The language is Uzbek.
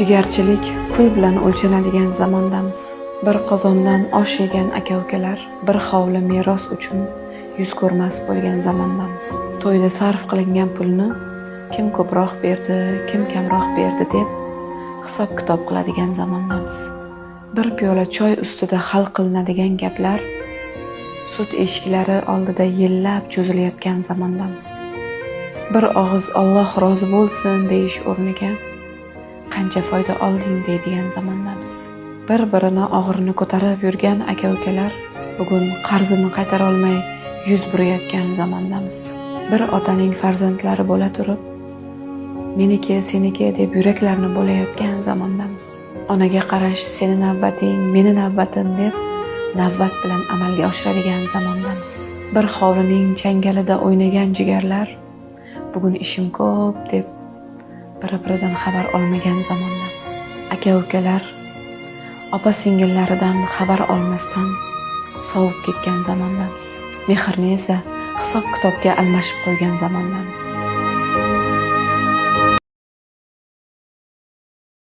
Jigarchilik pul bilan o'lchanadigan zamondamiz. Bir qozondan osh yegan aka-ukalar bir hovli meros uchun yuz ko'rmas bo'lgan zamondamiz. To'yda sarf qilingan pulni kim ko'proq berdi, kim kamroq berdi deb hisob-kitob qiladigan zamondamiz. Bir piyola choy ustida hal qilinadigan gaplar sud eshiklari oldida yillab cho'zilayotgan zamondamiz. Bir og'iz Alloh rozi bo'lsin deyish o'rniga qancha foyda olding deydigan zamondamiz. Bir-birini og'irini ko'tarib yurgan aka-ukalar bugun qarzini qaytara olmay yuz burayotgan zamondamiz. Bir otaning farzandlari bo'la turib, meniki, seniki deb yuraklarni bo'layotgan zamondamiz. Onaga qarash seni navbating, meni navbatim deb navbat bilan amalga oshiradigan zamondamiz. Bir hovlining changalida o'ynagan jigarlar bugun ishim ko'p deb bir-biridan xabar olmagan zamondamiz. Aka-ukalar opa-singillaridan xabar olmasdan sovib ketgan zamondamiz. Mehrni esa hisob-kitobga almashib qo'ygan zamondamiz.